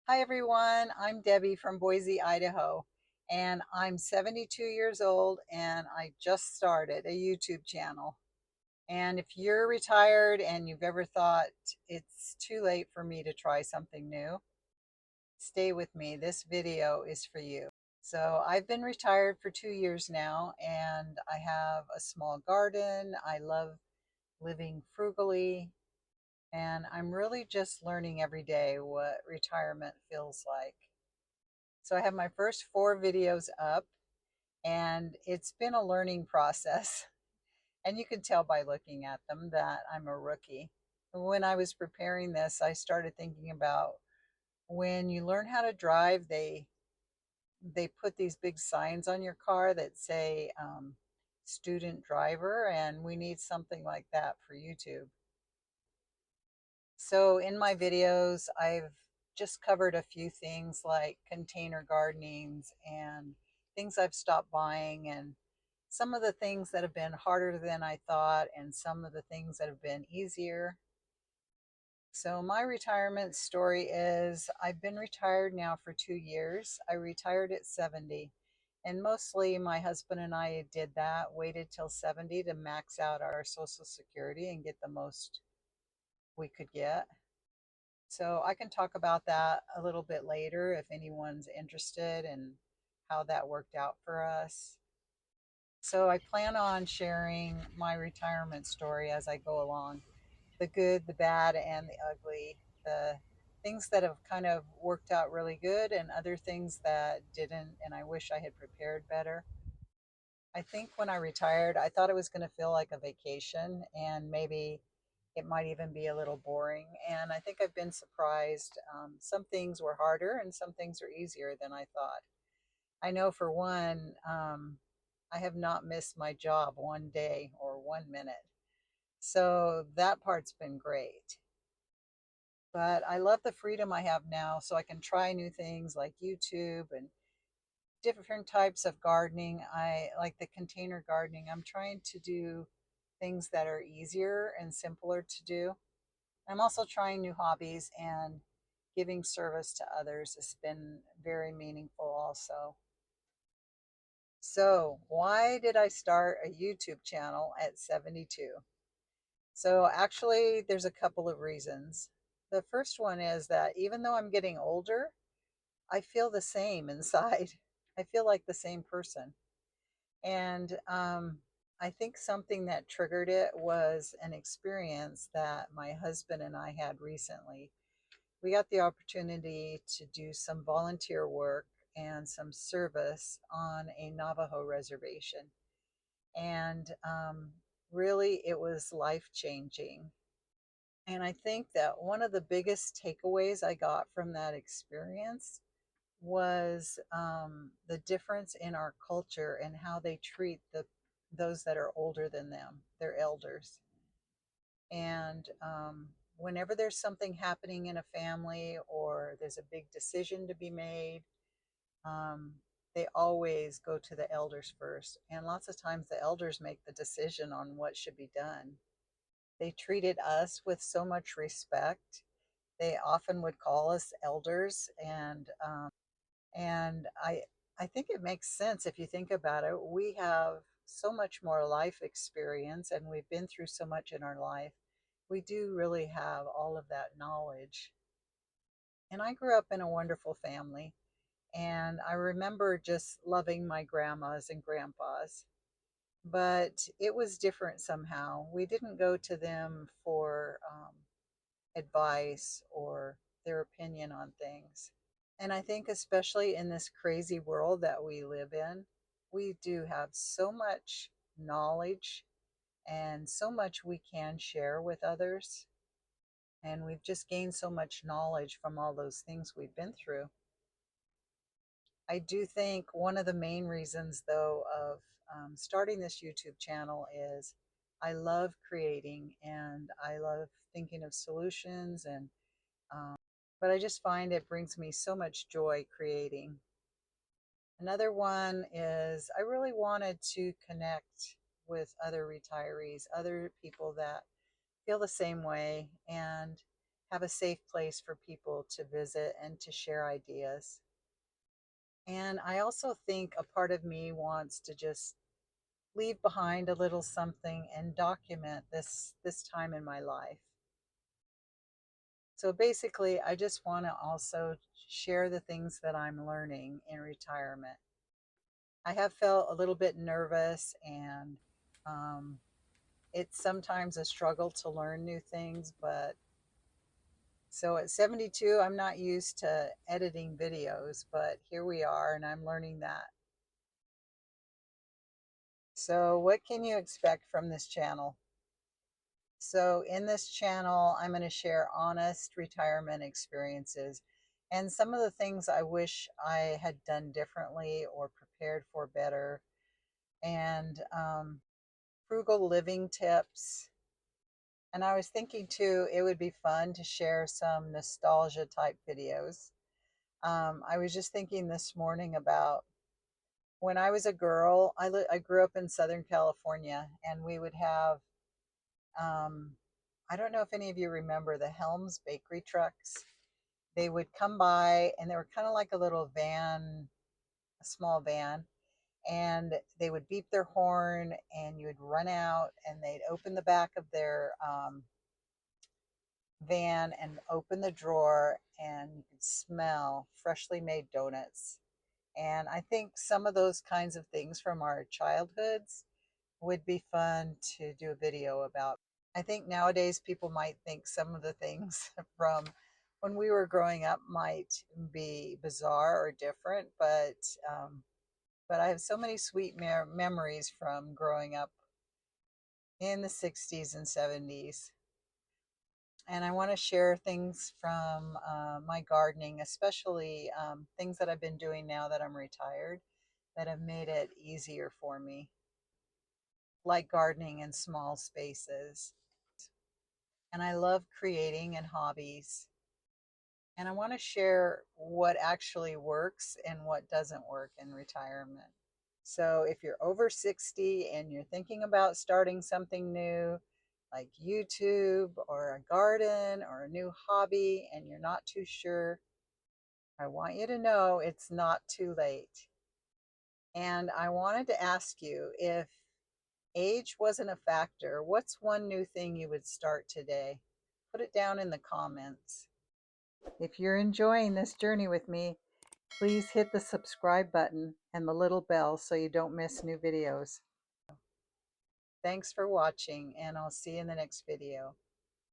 Hi everyone, I'm Debbie from Boise, Idaho, and I'm 72 years old and I just started a YouTube channel. And if you're retired and you've ever thought it's too late for me to try something new, stay with me. This video is for you. So I've been retired for 2 years now and I have a small garden. I love living frugally and I'm really just learning every day what retirement feels like. So I have my first 4 videos up, and it's been a learning process. And you can tell by looking at them that I'm a rookie. When I was preparing this, I started thinking about when you learn how to drive, they put these big signs on your car that say student driver, and we need something like that for YouTube. So in my videos, I've just covered a few things like container gardenings and things I've stopped buying and some of the things that have been harder than I thought and some of the things that have been easier. So my retirement story is I've been retired now for 2 years. I retired at 70. And mostly my husband and I did that, waited till 70 to max out our Social Security and get the most we could get. So I can talk about that a little bit later if anyone's interested in how that worked out for us. So I plan on sharing my retirement story as I go along, the good, the bad, and the ugly, the things that have kind of worked out really good and other things that didn't, and I wish I had prepared better. I think when I retired, I thought it was going to feel like a vacation and maybe it might even be a little boring. And I think I've been surprised. Some things were harder and some things are easier than I thought. I know for one, I have not missed my job one day or 1 minute. So that part's been great. But I love the freedom I have now so I can try new things like YouTube and different types of gardening. I like the container gardening. I'm trying to do things that are easier and simpler to do. I'm also trying new hobbies and giving service to others has been very meaningful also. So, why did I start a YouTube channel at 72? So, actually, there's a couple of reasons. The first one is that even though I'm getting older, I feel the same inside. I feel like the same person. And I think something that triggered it was an experience that my husband and I had recently. We got the opportunity to do some volunteer work and some service on a Navajo reservation. And really, it was life changing. And I think that one of the biggest takeaways I got from that experience was the difference in our culture and how they treat those that are older than them, their elders. And whenever there's something happening in a family or there's a big decision to be made, um, they always go to the elders first. And lots of times the elders make the decision on what should be done. They treated us with so much respect. They often would call us elders, and I think it makes sense if you think about it. We have so much more life experience and we've been through so much in our life. We do really have all of that knowledge. And I grew up in a wonderful family, and I remember just loving my grandmas and grandpas. But it was different somehow. We didn't go to them for advice or their opinion on things. And I think, especially in this crazy world that we live in, we do have so much knowledge and so much we can share with others. And we've just gained so much knowledge from all those things we've been through. I do think one of the main reasons, though, of starting this YouTube channel is I love creating and I love thinking of solutions and but I just find it brings me so much joy creating. Another one is I really wanted to connect with other retirees, other people that feel the same way. And have a safe place for people to visit and to share ideas. And I also think a part of me wants to just leave behind a little something and document this time in my life. So basically, I just want to also share the things that I'm learning in retirement. I have felt a little bit nervous, and um, it's sometimes a struggle to learn new things. But so at 72, I'm not used to editing videos, but here we are, and I'm learning that. So, what can you expect from this channel? So, in this channel, I'm going to share honest retirement experiences and some of the things I wish I had done differently or prepared for better, and frugal living tips. And I was thinking too, it would be fun to share some nostalgia type videos. I was just thinking this morning about when I was a girl. I grew up in Southern California, and we would have um, I don't know if any of you remember the Helms Bakery trucks. They would come by, and they were kind of like a little van, a small van, and they would beep their horn, and you would run out, and they'd open the back of their van and open the drawer, and you could smell freshly made donuts. And I think some of those kinds of things from our childhoods would be fun to do a video about. I think nowadays people might think some of the things from when we were growing up might be bizarre or different, but I have so many sweet memories from growing up in the 60s and 70s. And I want to share things from my gardening, especially things that I've been doing now that I'm retired that have made it easier for me, like gardening in small spaces. And I love creating and hobbies. And I want to share what actually works and what doesn't work in retirement. So if you're over 60 and you're thinking about starting something new, like YouTube or a garden or a new hobby, and you're not too sure, I want you to know it's not too late. And I wanted to ask you, if age wasn't a factor, what's one new thing you would start today? Put it down in the comments. If you're enjoying this journey with me, please hit the subscribe button and the little bell so you don't miss new videos. Thanks for watching, and I'll see you in the next video.